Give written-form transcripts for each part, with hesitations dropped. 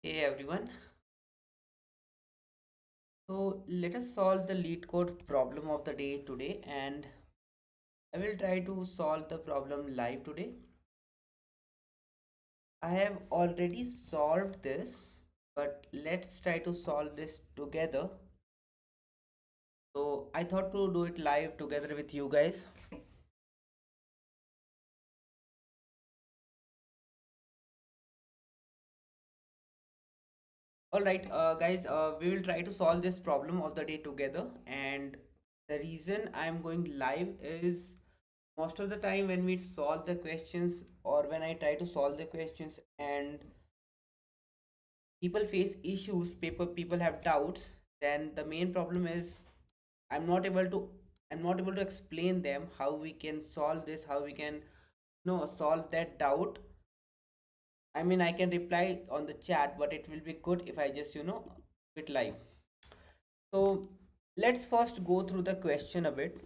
Hey everyone, so let us solve the Leetcode problem of the day today, and I will try to solve the problem live today. I have already solved this, but let's try to solve this together. So I thought to do it live together with you guys. Alright, guys, we will try to solve this problem of the day together, and the reason I'm going live is most of the time when we solve the questions or when I try to solve the questions and people face issues, people have doubts, then the main problem is i'm not able to I'm not able to explain them how we can solve this, how we can solve that doubt. I mean, I can reply on the chat, but it will be good if I just do it live. So let's first go through the question a bit,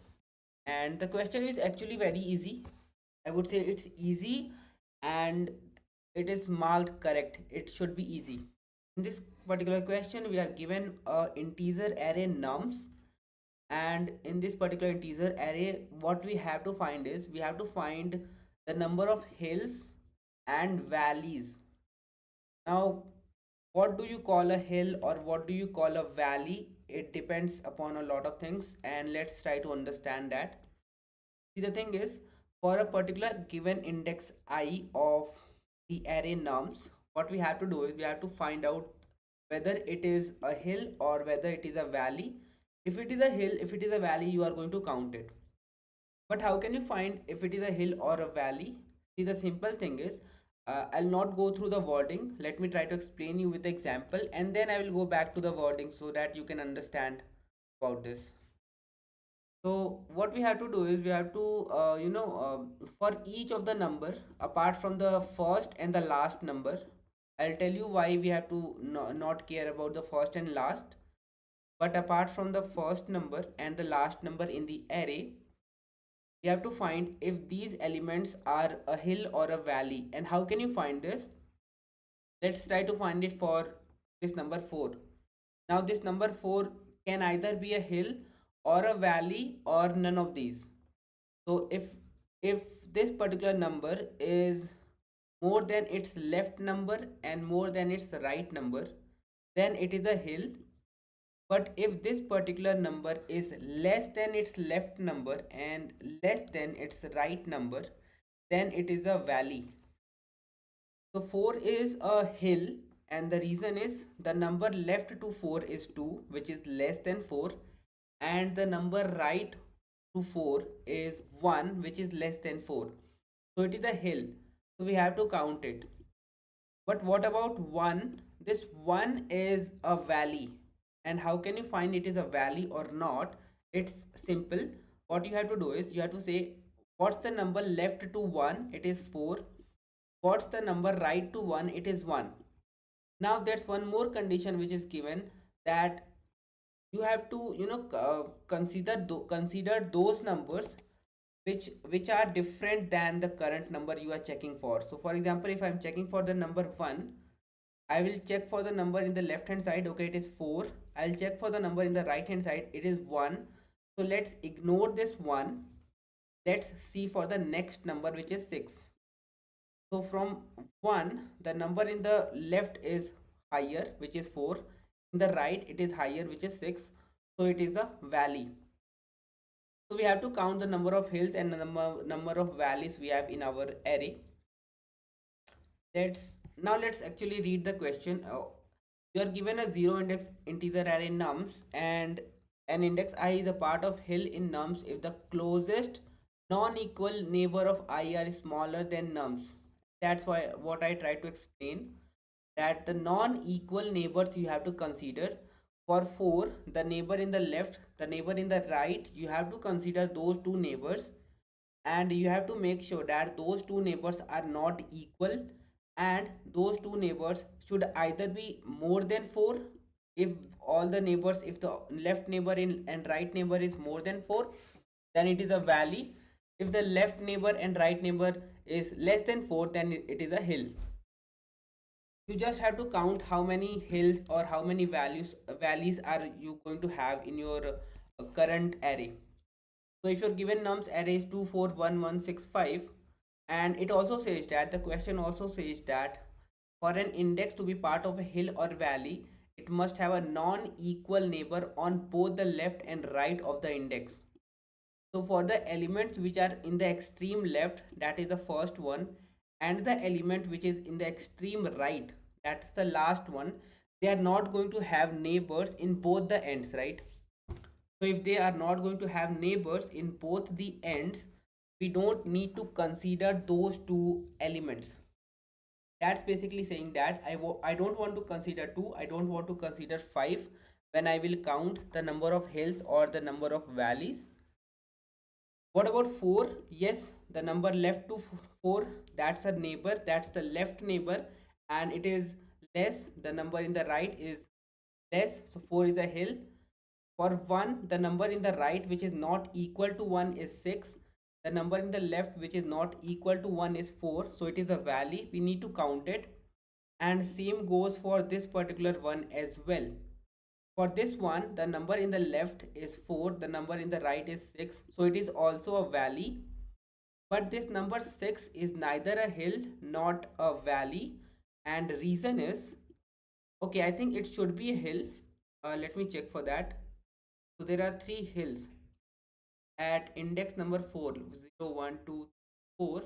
and the question is actually very easy. I would say it's easy, and it is marked correct. It should be easy. In this particular question, we are given a integer array nums, and in this particular integer array, what we have to find is we have to find the number of hills and valleys. Now, what do you call a hill or what do you call a valley? It depends upon a lot of things, and let's try to understand that. See, the thing is, for a particular given index I of the array nums, what we have to do is we have to find out whether it is a hill or whether it is a valley. If it is a hill, if it is a valley, you are going to count it. But how can you find if it is a hill or a valley? See, the simple thing is, I'll not go through the wording. Let me try to explain you with the example, and then I will go back to the wording so that you can understand about this. So what we have to do is we have to for each of the number apart from the first and the last number, I'll tell you why we have to not care about the first and last. But apart from the first number and the last number in the array, we have to find if these elements are a hill or a valley. And how can you find this? Let's try to find it for this number 4. Now this number 4 can either be a hill or a valley or none of these. So if this particular number is more than its left number and more than its right number, then it is a hill. But if this particular number is less than its left number and less than its right number, then it is a valley. So 4 is a hill, and the reason is the number left to 4 is 2, which is less than 4, and the number right to 4 is 1, which is less than 4. So it is a hill. So we have to count it. But what about 1? This 1 is a valley. And how can you find it is a valley or not? It's simple. What you have to do is you have to say what's the number left to 1? It is 4. What's the number right to 1? It is 1. Now there's one more condition which is given, that you have to consider those numbers which are different than the current number you are checking for. So for example, if I'm checking for the number 1, I will check for the number in the left hand side. Okay, it is 4. I'll check for the number in the right hand side. It is 1. So let's ignore this 1. Let's see for the next number, which is 6. So from 1, the number in the left is higher, which is 4. In the right, it is higher, which is 6. So it is a valley. So we have to count the number of hills and the number of valleys we have in our array. Let's actually read the question. You are given a zero index integer array nums, and an index I is a part of hill in nums if the closest non-equal neighbor of I are smaller than nums. That's why what I try to explain, that the non-equal neighbors you have to consider. For 4, the neighbor in the left, the neighbor in the right, you have to consider those two neighbors, and you have to make sure that those two neighbors are not equal, and those two neighbors should either be more than 4. If all the neighbors, if the left neighbor and right neighbor is more than 4, then it is a valley. If the left neighbor and right neighbor is less than 4, then it is a hill. You just have to count how many hills or how many valleys are you going to have in your current array. So if your given nums array is 2 4 1 1 6 5, and it also says that the question also says that for an index to be part of a hill or valley, it must have a non-equal neighbor on both the left and right of the index. So for the elements which are in the extreme left, that is the first one, and the element which is in the extreme right, that's the last one, they are not going to have neighbors in both the ends, right? So if they are not going to have neighbors in both the ends, we don't need to consider those two elements. That's basically saying that I don't want to consider 2, I don't want to consider 5 when I will count the number of hills or the number of valleys. What about 4? Yes, the number left to 4, that's a neighbor, that's the left neighbor, and it is less. The number in the right is less, so 4 is a hill. For 1, the number in the right which is not equal to 1 is 6. The number in the left which is not equal to 1 is 4. So it is a valley. We need to count it. And same goes for this particular one as well. For this one, the number in the left is 4, the number in the right is 6, so it is also a valley. But this number 6 is neither a hill not a valley, and reason is, okay, I think it should be a hill. Let me check for that. So there are 3 hills at index number 4, 0 1 2 4.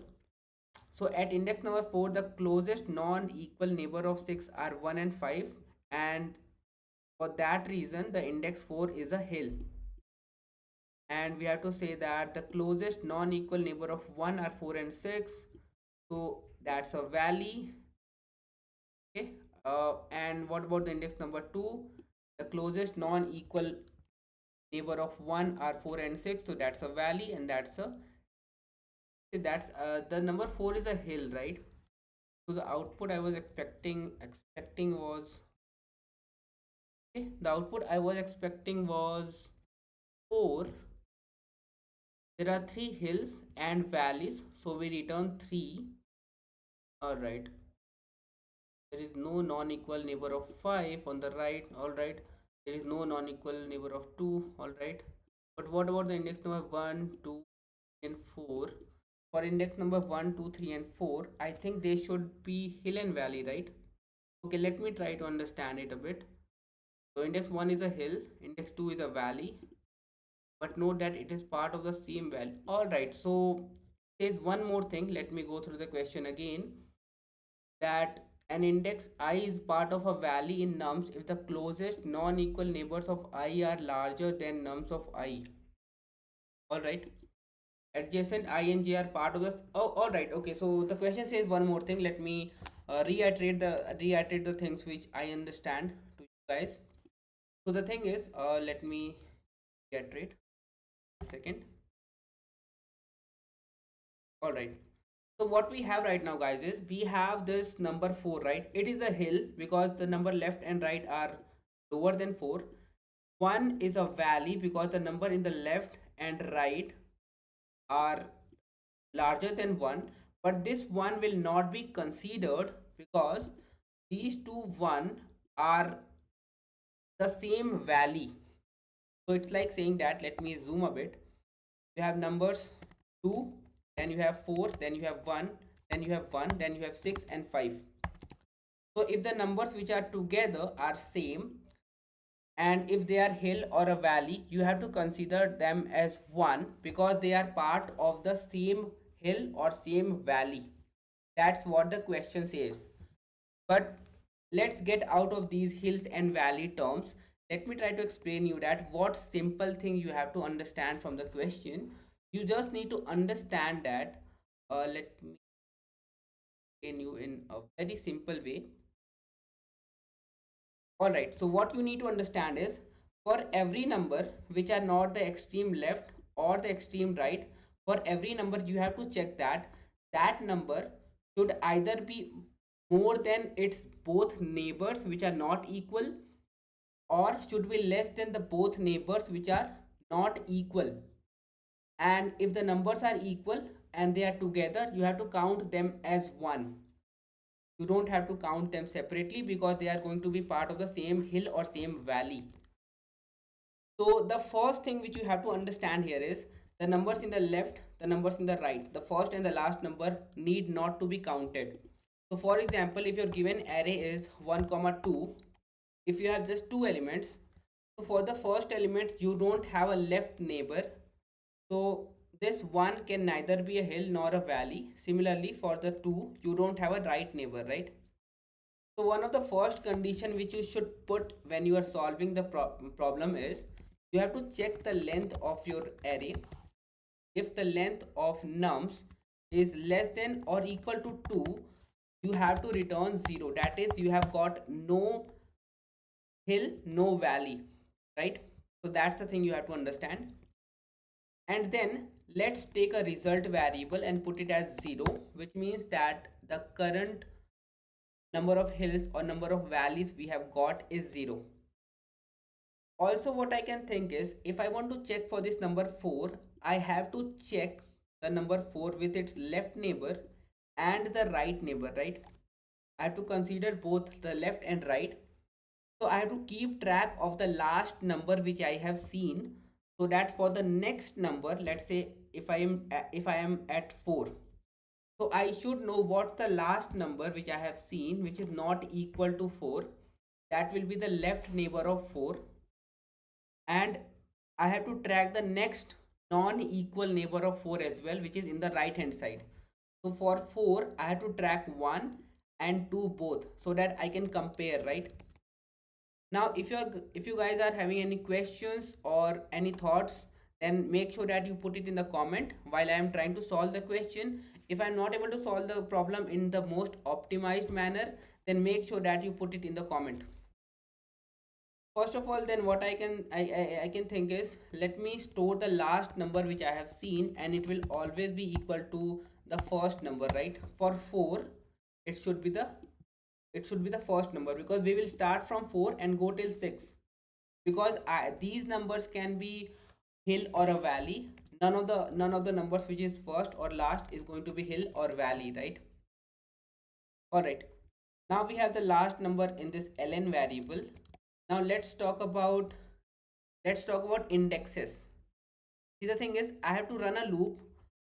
So at index number 4, the closest non-equal neighbor of 6 are 1 and 5, and for that reason the index 4 is a hill. And we have to say that the closest non-equal neighbor of 1 are 4 and 6, so that's a valley. Okay, and what about the index number 2? The closest non-equal neighbor of 1 are 4 and 6, so that's a valley, and that's the number 4 is a hill, right? So the output I was expecting was, okay, the output I was expecting was 4. There are 3 hills and valleys, so we return 3. All right, there is no non-equal neighbor of 5 on the right. All right, there is no non-equal neighbor of 2. All right, but what about the index number 1 2 and 4? For index number 1 2 3 and 4, I think they should be hill and valley, right? Okay, let me try to understand it a bit. So index 1 is a hill, index 2 is a valley, but note that it is part of the same valley. All right, so there's one more thing. Let me go through the question again. That an index I is part of a valley in nums if the closest non-equal neighbors of I are larger than nums of I. All right, adjacent I and j are part of this. Oh, all right, okay, so the question says one more thing. Let me reiterate the things which I understand to you guys. So the thing is, let me reiterate a second. All right, so what we have right now, guys, is we have this number 4, right? It is a hill because the number left and right are lower than 4. 1 is a valley because the number in the left and right are larger than 1, but this one will not be considered because these two 1 are the same valley. So it's like saying that, let me zoom a bit. You have numbers 2, then you have 4, then you have 1, then you have 1, then you have 6 and 5. So if the numbers which are together are same, and if they are hill or a valley, you have to consider them as 1 because they are part of the same hill or same valley. That's what the question says. But let's get out of these hills and valley terms. Let me try to explain you that what simple thing you have to understand from the question. You just need to understand that, let me explain you in a very simple way. All right, so what you need to understand is, for every number which are not the extreme left or the extreme right, for every number you have to check that that number should either be more than its both neighbors which are not equal, or should be less than the both neighbors which are not equal. And if the numbers are equal and they are together, you have to count them as 1. You don't have to count them separately because they are going to be part of the same hill or same valley. So the first thing which you have to understand here is the numbers in the left, the numbers in the right, the first and the last number need not to be counted. So for example, if your given array is 1 comma 2, if you have just two elements, so for the first element you don't have a left neighbor, so this one can neither be a hill nor a valley. Similarly for the 2 you don't have a right neighbor, right? So one of the first condition which you should put when you are solving the problem is you have to check the length of your array. If the length of nums is less than or equal to 2, you have to return 0. That is, you have got no hill, no valley, right? So that's the thing you have to understand. And then let's take a result variable and put it as 0, which means that the current number of hills or number of valleys we have got is 0. Also what I can think is, if I want to check for this number 4, I have to check the number 4 with its left neighbor and the right neighbor, right? I have to consider both the left and right. So I have to keep track of the last number which I have seen, so that for the next number, let's say if I am at 4, so I should know what the last number which I have seen which is not equal to 4, that will be the left neighbor of 4, and I have to track the next non-equal neighbor of 4 as well, which is in the right hand side. So for 4 I have to track 1 and 2 both, so that I can compare, right? Now if you guys are having any questions or any thoughts, then make sure that you put it in the comment while I am trying to solve the question. If I'm not able to solve the problem in the most optimized manner, then make sure that you put it in the comment. First of all, then what I can think is, let me store the last number which I have seen, and it will always be equal to the first number, right? For 4 it should be the first number, because we will start from 4 and go till 6, because these numbers can be hill or a valley. None of the numbers which is first or last is going to be hill or valley, right? All right, now we have the last number in this ln variable. Now let's talk about indexes. See, the thing is, I have to run a loop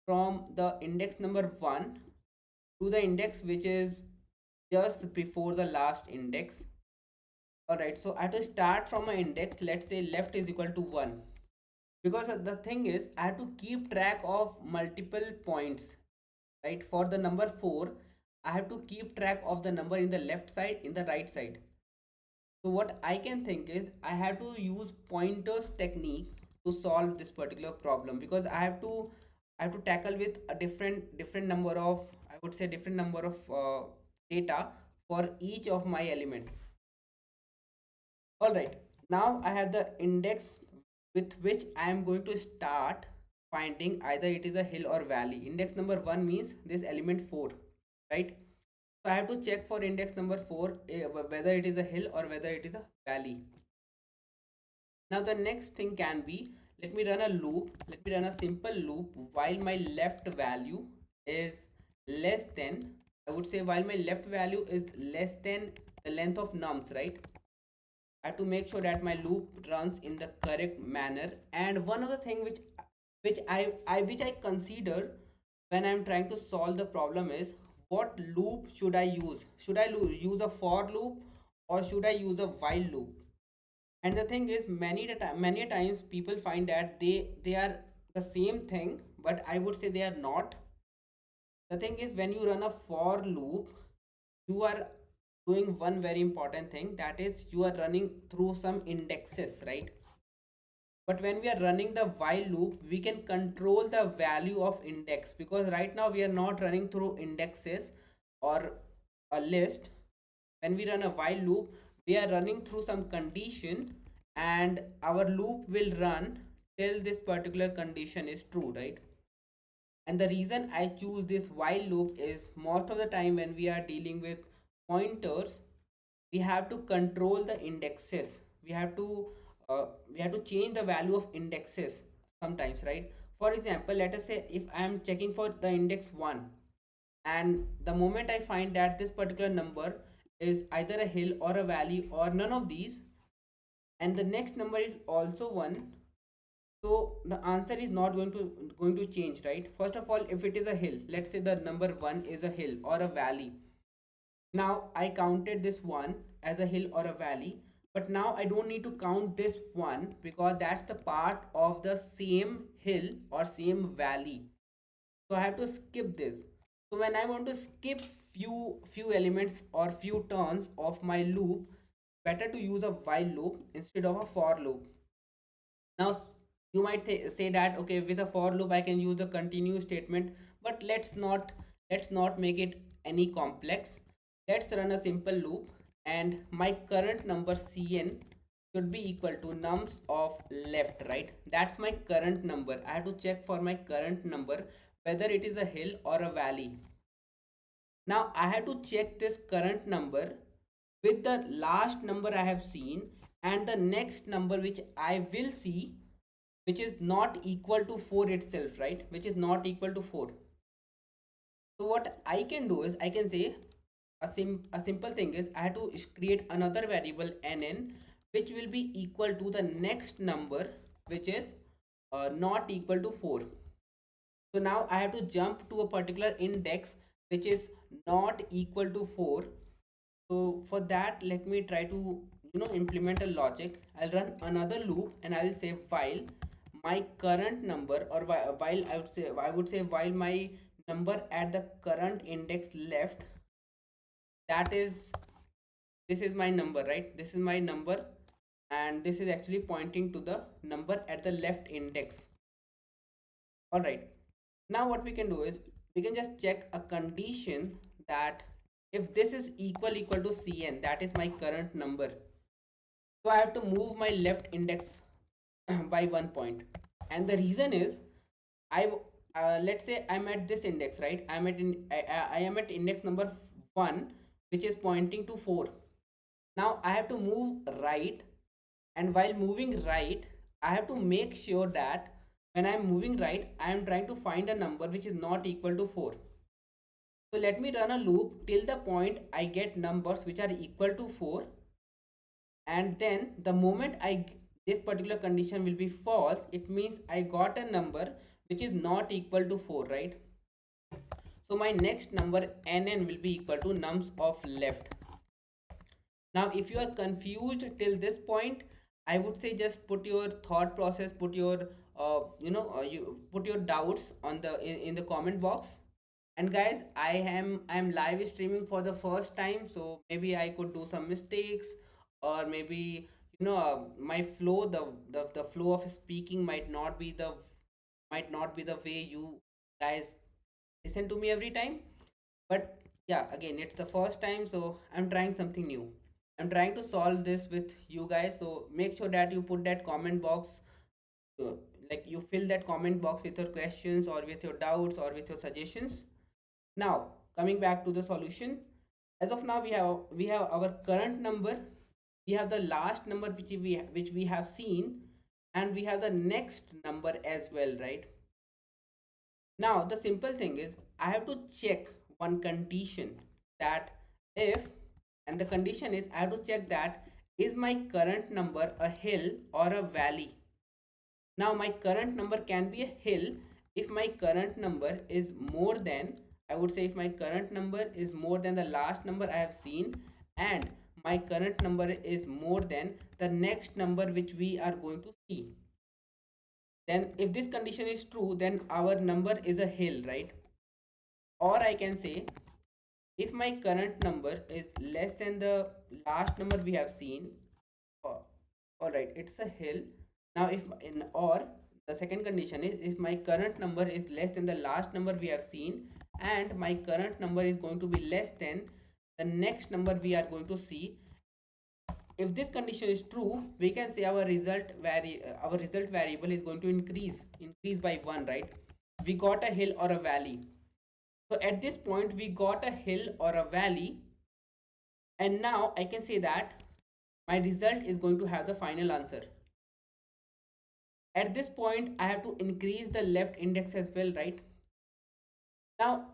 from the index number 1 to the index which is just before the last index. All right, so I have to start from an index, let's say left is equal to 1, because the thing is I have to keep track of multiple points, right? For the number 4 I have to keep track of the number in the left side, in the right side. So what I can think is, I have to use pointers technique to solve this particular problem, because I have to tackle with a different number of, I would say, different number of data for each of my element. All right, now I have the index with which I am going to start finding either it is a hill or valley. Index number 1 means this element 4, right? So I have to check for index number 4, whether it is a hill or whether it is a valley. Now the next thing can be, let me run a loop, let me run a simple loop while my left value is less than, I would say while my left value is less than the length of nums, right? I have to make sure that my loop runs in the correct manner. And one of the thing which I consider when I'm trying to solve the problem is, what loop should I use? Should I use a for loop or should I use a while loop? And the thing is, many times people find that they are the same thing, but I would say they are not. The thing is, when you run a for loop, you are doing one very important thing, that is you are running through some indexes, right? But when we are running the while loop, we can control the value of index, because right now we are not running through indexes or a list. When we run a while loop, we are running through some condition, and our loop will run till this particular condition is true, right? And the reason I choose this while loop is, most of the time when we are dealing with pointers, we have to control the indexes. We have to change the value of indexes sometimes, right? For example, let us say if I am checking for the index 1 and the moment I find that this particular number is either a hill or a valley or none of these, and the next number is also 1, so the answer is not going to change, right? First of all, if it is a hill, let's say the number 1 is a hill or a valley. Now I counted this one as a hill or a valley, but now I don't need to count this one because that's the part of the same hill or same valley. So I have to skip this. So when I want to skip few elements or few turns of my loop, better to use a while loop instead of a for loop. Now you might say that okay, with a for loop I can use the continue statement, but let's not make it any complex. Let's run a simple loop, and my current number cn should be equal to nums of left, right? That's my current number. I have to check for my current number whether it is a hill or a valley. Now I have to check this current number with the last number I have seen and the next number which I will see, which is not equal to 4 itself, right? Which is not equal to 4. So what I can do is I can say a simple thing is I have to create another variable nn which will be equal to the next number which is not equal to 4. So now I have to jump to a particular index which is not equal to 4. So for that, let me try to implement a logic. I'll run another loop and I will say while my current number, or while I would say while my number at the current index left, that is, this is my number, right? This is my number, and this is actually pointing to the number at the left index. All right. Now what we can do is we can just check a condition that if this is equal to cn, that is my current number, so I have to move my left index by 1 point. And the reason is I let's say I'm at this index, right? I am at index number 1, which is pointing to 4. Now I have to move right, and while moving right I have to make sure that when I'm moving right I am trying to find a number which is not equal to 4. So let me run a loop till the point I get numbers which are equal to 4, and then the moment this particular condition will be false, it means I got a number which is not equal to 4, right? So my next number nn will be equal to nums of left. Now if you are confused till this point, I would say just put your thought process, put your you put your doubts on in the comment box. And guys, I'm live streaming for the first time, so maybe I could do some mistakes, or maybe my flow, the flow of speaking might not be the way you guys listen to me every time. But yeah, again, it's the first time, so I'm trying something new. I'm trying to solve this with you guys, so make sure that you put that comment box, uh, like you fill that comment box with your questions or with your doubts or with your suggestions. Now coming back to the solution, as of now we have our current number, we have the last number which we have seen, and we have the next number as well, right? Now the simple thing is I have to check one condition, that if, and the condition is I have to check that is my current number a hill or a valley. Now my current number can be a hill if my current number is more than, I would say if my current number is more than the last number I have seen, and my current number is more than the next number which we are going to see. Then if this condition is true, then our number is a hill, right? Or I can say if my current number is less than the last number we have seen, uh, all right, it's a hill. Now if in, or the second condition is if my current number is less than the last number we have seen, and my current number is going to be less than the next number we are going to see. If this condition is true, we can say our result variable is going to increase by 1, right? We got a hill or a valley. So at this point we got a hill or a valley, and now I can say that my result is going to have the final answer. At this point I have to increase the left index as well, right? Now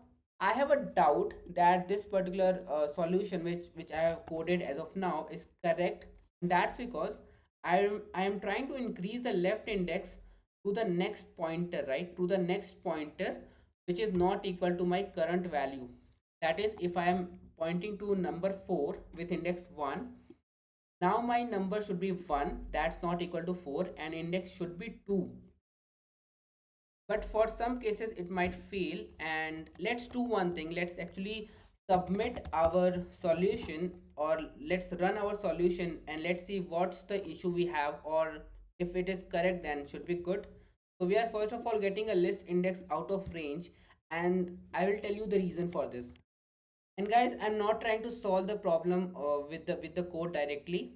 I have a doubt that this particular solution which I have coded as of now is correct. That's because I am trying to increase the left index to the next pointer, right? To the next pointer, which is not equal to my current value. That is, if I am pointing to number 4 with index 1, now my number should be 1, that's not equal to 4, and index should be 2. But for some cases it might fail, and let's do one thing. Let's actually submit our solution, or let's run our solution, and let's see what's the issue we have, or if it is correct then should be good. So we are first of all getting a list index out of range, and I will tell you the reason for this. And guys, I'm not trying to solve the problem with the code directly.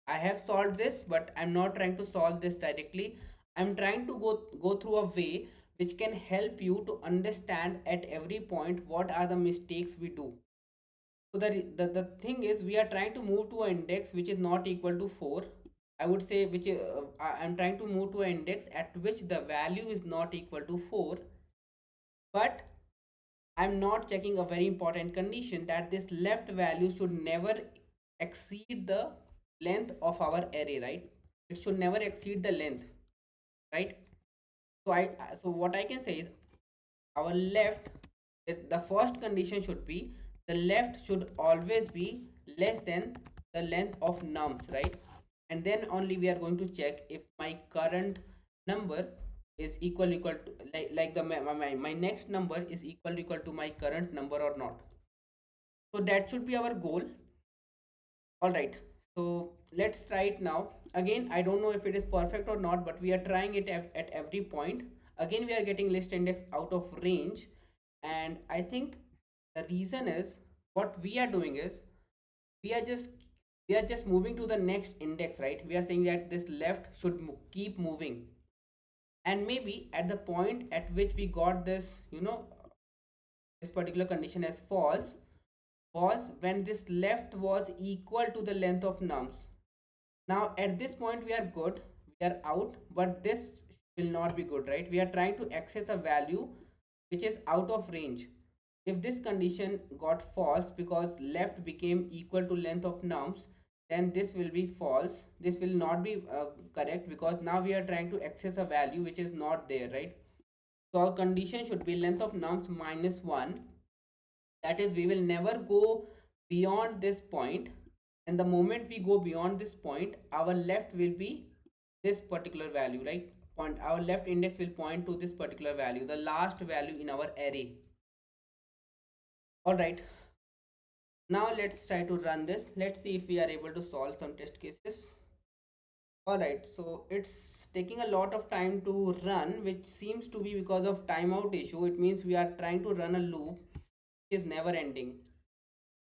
I have solved this, but I'm not trying to solve this directly. I'm trying to go through a way which can help you to understand at every point what are the mistakes we do. So the thing is, we are trying to move to an index which is not equal to 4. I would say which is, I'm trying to move to an index at which the value is not equal to 4, but I'm not checking a very important condition, that this left value should never exceed the length of our array, right? It should never exceed the length, right? So what I can say is, our left, the first condition should be the left should always be less than the length of nums, right? And then only we are going to check if my current number is equal to, like the my next number is equal to my current number or not. So that should be our goal. All right, so let's try it now. Again, I don't know if it is perfect or not, but we are trying it at every point. Again, we are getting list index out of range, and I think the reason is, what we are doing is, we are just we are just moving to the next index, right? We are saying that this left should keep moving, and maybe at the point at which we got this, this particular condition as false, was when this left was equal to the length of nums. Now at this point we are good, we are out, but this will not be good, right? We are trying to access a value which is out of range. If this condition got false because left became equal to length of nums, then this will be false. This will not be correct, because now we are trying to access a value which is not there, right? So our condition should be length of nums minus 1. That is, we will never go beyond this point, and the moment we go beyond this point, our left will be this particular value, right? Our left index will point to this particular value, the last value in our array. All right, now let's try to run this. Let's see if we are able to solve some test cases. All right, so it's taking a lot of time to run, which seems to be because of timeout issue. It means we are trying to run a loop which is never ending,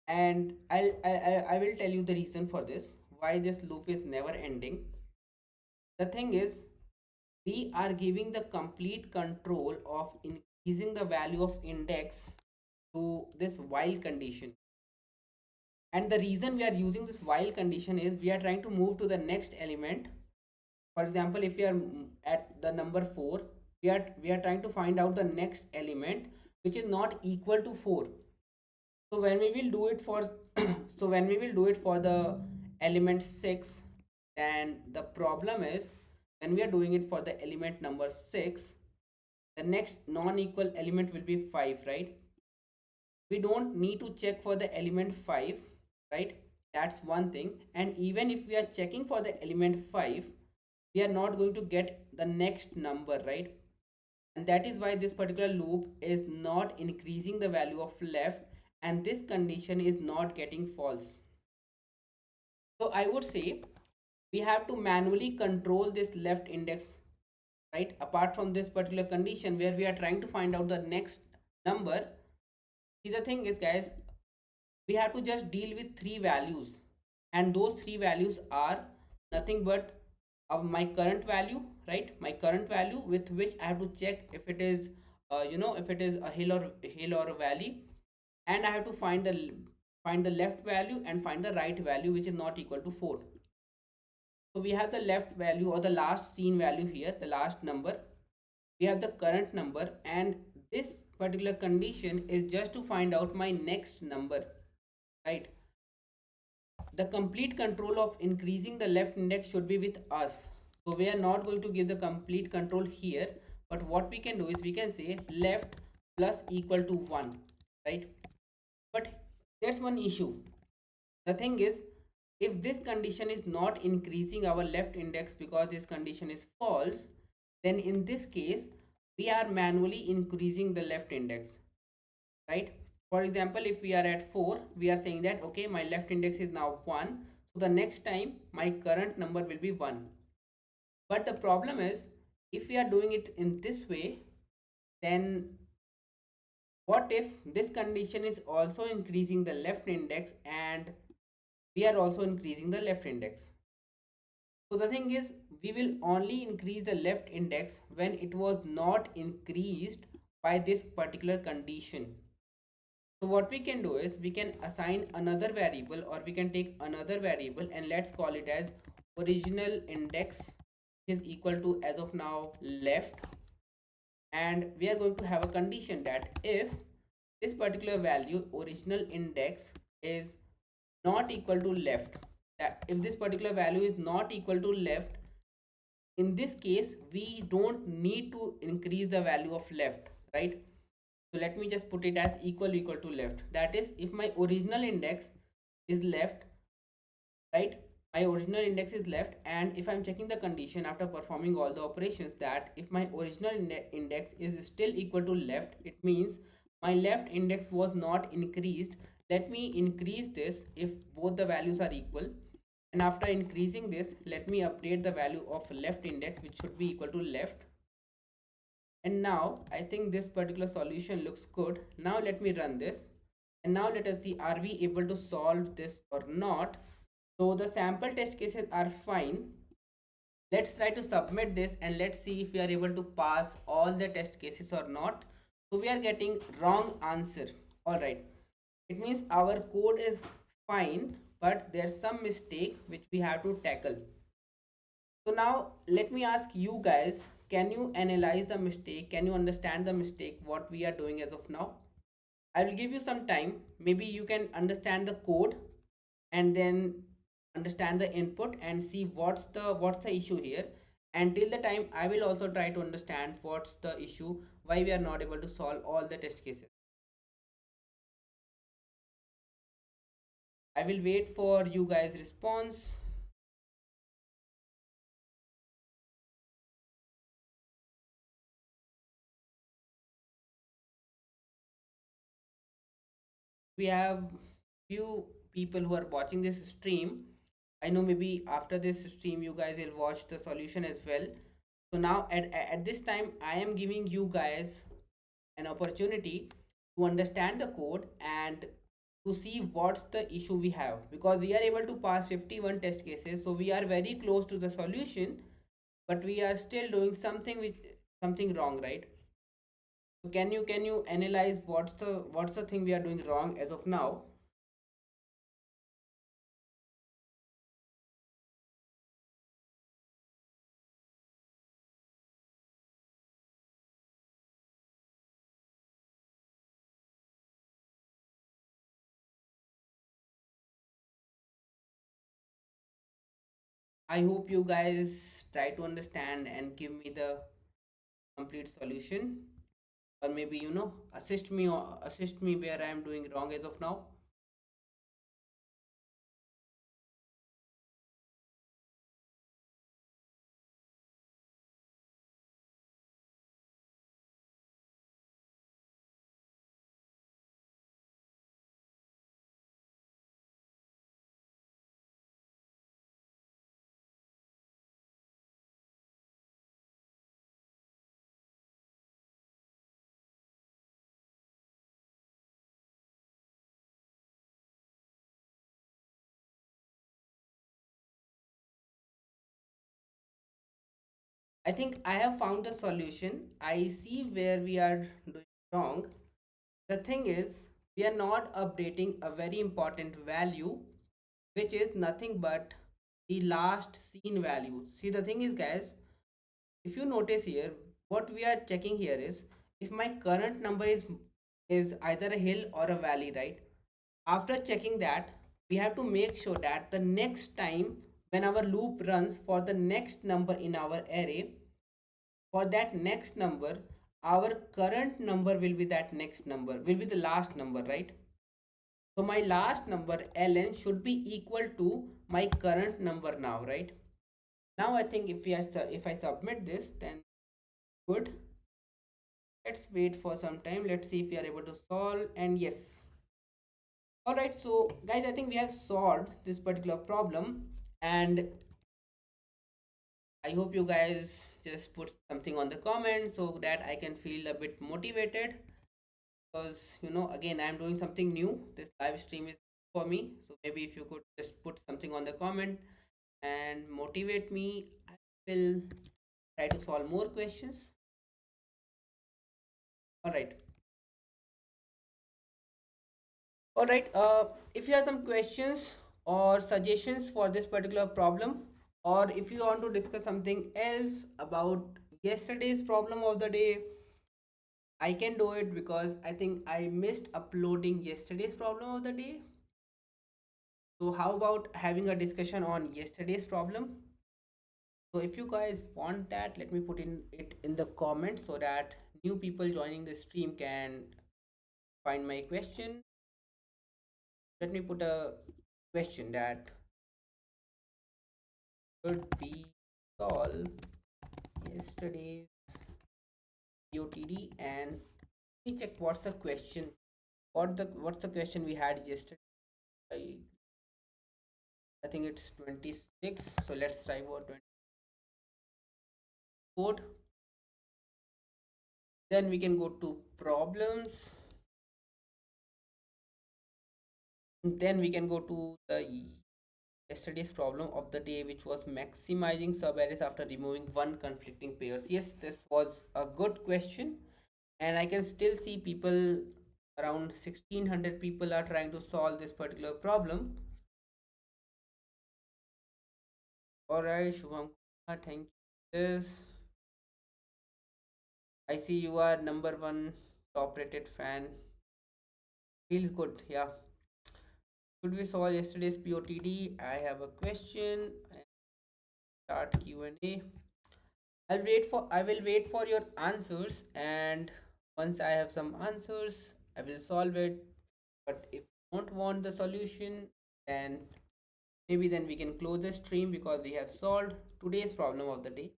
and I will tell you the reason for this, why this loop is never ending. The thing is, we are giving the complete control of increasing the value of index to this while condition, and the reason we are using this while condition is, we are trying to move to the next element. For example, if we are at the number 4, we are trying to find out the next element which is not equal to 4. So when we will do it for so when we will do it for the element 6, then the problem is, when we are doing it for the element number 6, the next non-equal element will be 5, right? We don't need to check for the element 5, right? That's one thing. And even if we are checking for the element 5, we are not going to get the next number, right? And that is why this particular loop is not increasing the value of left, and this condition is not getting false. So I would say we have to manually control this left index, right? Apart from this particular condition where we are trying to find out the next number. See, the thing is, guys, we have to just deal with 3 values, and those 3 values are nothing but of my current value, right? My current value, with which I have to check if it is if it is a hill or a valley, and I have to find the left value and find the right value which is not equal to 4. So we have the left value, or the last seen value here, the last number. We have the current number, and this particular condition is just to find out my next number, right? The complete control of increasing the left index should be with us. So we are not going to give the complete control here, but what we can do is we can say left plus equal to 1, right? But there's one issue. The thing is, if this condition is not increasing our left index because this condition is false, then in this case we are manually increasing the left index, right? For example, if we are at 4, we are saying that okay, my left index is now 1, so the next time my current number will be 1. But the problem is, if we are doing it in this way, then what if this condition is also increasing the left index and we are also increasing the left index? So the thing is, we will only increase the left index when it was not increased by this particular condition. So what we can do is we can assign another variable, or we can take another variable and let's call it as original index is equal to, as of now, left. And we are going to have a condition that if this particular value original index is not equal to left, that if this particular value is not equal to left, in this case we don't need to increase the value of left, right? So let me just put it as equal to left. That is, if my original index is left, right? My original index is left, and if I'm checking the condition after performing all the operations, that if my original index is still equal to left, it means my left index was not increased. Let me increase this if both the values are equal, and after increasing this, let me update the value of left index, which should be equal to left. And now I think this particular solution looks good. Now let me run this, and now let us see, are we able to solve this or not? So the sample test cases are fine. Let's try to submit this and let's see if we are able to pass all the test cases or not. So we are getting wrong answer. All right, it means our code is fine, but there's some mistake which we have to tackle. So now let me ask you guys, can you analyze the mistake? Can you understand the mistake what we are doing as of now? I will give you some time. Maybe you can understand the code and then understand the input and see what's the issue here. Until the time, I will also try to understand what's the issue, why we are not able to solve all the test cases. I will wait for you guys response. We have few people who are watching this stream. I know maybe after this stream you guys will watch the solution as well. So now at this time I am giving you guys an opportunity to understand the code and to see what's the issue we have, because we are able to pass 51 test cases, so we are very close to the solution, but we are still doing something wrong, right? So can you analyze what's the thing we are doing wrong as of now? I hope you guys try to understand and give me the complete solution, or maybe assist me where I am doing wrong as of now. I think I have found the solution. I see where we are doing wrong. The thing is, we are not updating a very important value, which is nothing but the last seen value. See, the thing is, guys, if you notice here, what we are checking here is if my current number is either a hill or a valley, right? After checking that, we have to make sure that the next time when our loop runs for the next number in our array, for that next number, our current number will be that next number, will be the last number, right? So my last number ln should be equal to my current number now, right? Now I think if I submit this, then good. Let's wait for some time. Let's see if we are able to solve. And yes. All right. So guys, I think we have solved this particular problem. And I hope you guys just put something on the comment so that I can feel a bit motivated. Because, again, I'm doing something new. This live stream is for me. So maybe if you could just put something on the comment and motivate me, I will try to solve more questions. All right. All right. If you have some questions or suggestions for this particular problem, or if you want to discuss something else about yesterday's problem of the day, I can do it because I think I missed uploading yesterday's problem of the day. So how about having a discussion on yesterday's problem? So if you guys want that, let me put in it in the comments so that new people joining the stream can find my question. Let me put a question that could be solved yesterday's POTD, and let me check what's the question. What's the question we had yesterday? I think it's 26. So let's try for 20 code. Then we can go to problems. Then we can go to the yesterday's problem of the day, which was maximizing subarrays after removing one conflicting pairs. Yes, this was a good question, and I can still see people, around 1600 people are trying to solve this particular problem. All right, Shubham Kumar, thank you. This, I see you are number one top rated fan. Feels good, yeah. Should we solve yesterday's POTD? I have a question. Start Q&A. I will wait for your answers, and once I have some answers, I will solve it. But if you don't want the solution, then maybe then we can close the stream because we have solved today's problem of the day.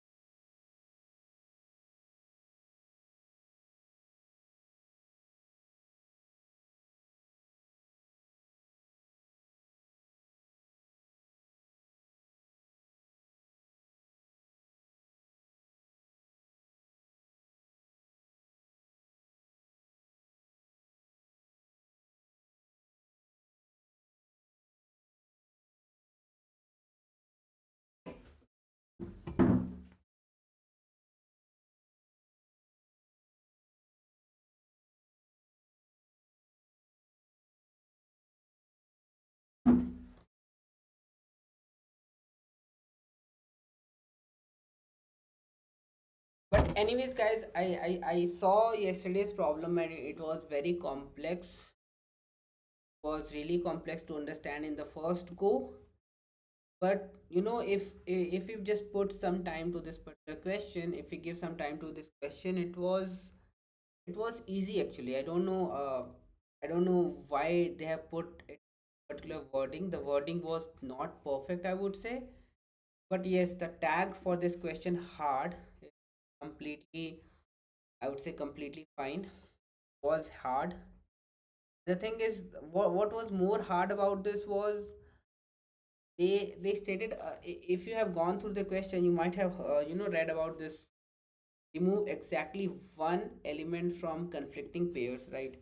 But anyways, guys, I saw yesterday's problem and it was very complex. It was really complex to understand in the first go. But if you just put some time to this particular question, if we give some time to this question, it was easy actually. I don't know why they have put it particular wording. The wording was not perfect, I would say. But yes, the tag for this question hard is completely, I would say completely fine. Was hard. The thing is, what was more hard about this was they stated, if you have gone through the question, you might have read about this: remove exactly one element from conflicting pairs, right?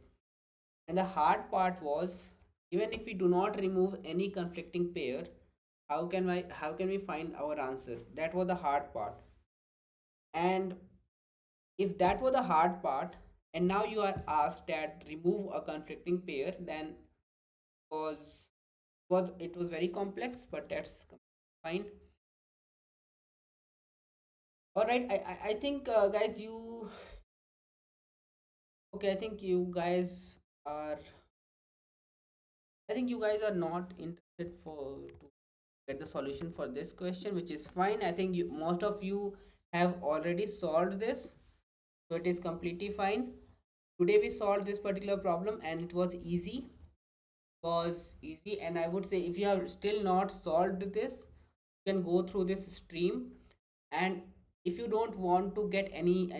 And the hard part was, even if we do not remove any conflicting pair, how can we find our answer? That was the hard part. And if that was the hard part, and now you are asked that remove a conflicting pair, then was it was very complex, but that's fine. All right, I think, guys, Okay, are I think you guys are not interested for to get the solution for this question, which is fine. I think most of you have already solved this, so it is completely fine. Today we solved this particular problem and it was easy. Was easy, and I would say if you have still not solved this, you can go through this stream. And if you don't want to get any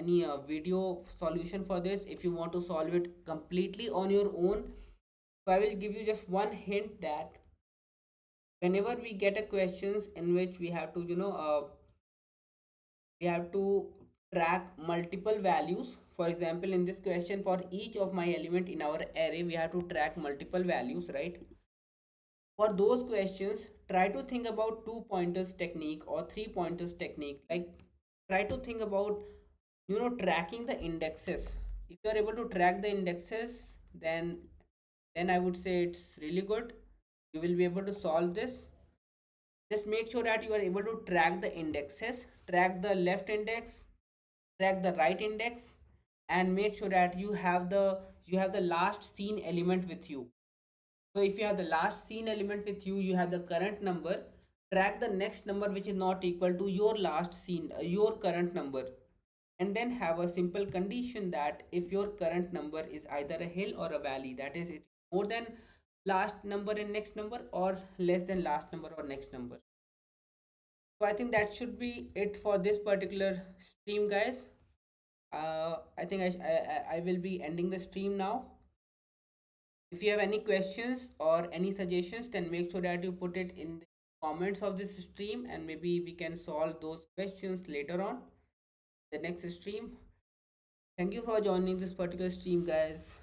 video solution for this, if you want to solve it completely on your own, so I will give you just one hint that whenever we get a questions in which we have to we have to track multiple values. For example, in this question, for each of my element in our array we have to track multiple values, right? For those questions, try to think about two pointers technique or three pointers technique. Like, try to think about tracking the indexes. If you are able to track the indexes, then I would say it's really good. You will be able to solve this. Just make sure that you are able to track the indexes, track the left index, track the right index, and make sure that you have the last seen element with you. So if you have the last seen element with you, you have the current number. Track the next number which is not equal to your last seen, your current number, and then have a simple condition that if your current number is either a hill or a valley, that is it more than last number and next number, or less than last number or next number. So I think that should be it for this particular stream, guys. I think I will be ending the stream now. If you have any questions or any suggestions, then make sure that you put it in the comments of this stream, and maybe we can solve those questions later on the next stream. Thank you for joining this particular stream, guys.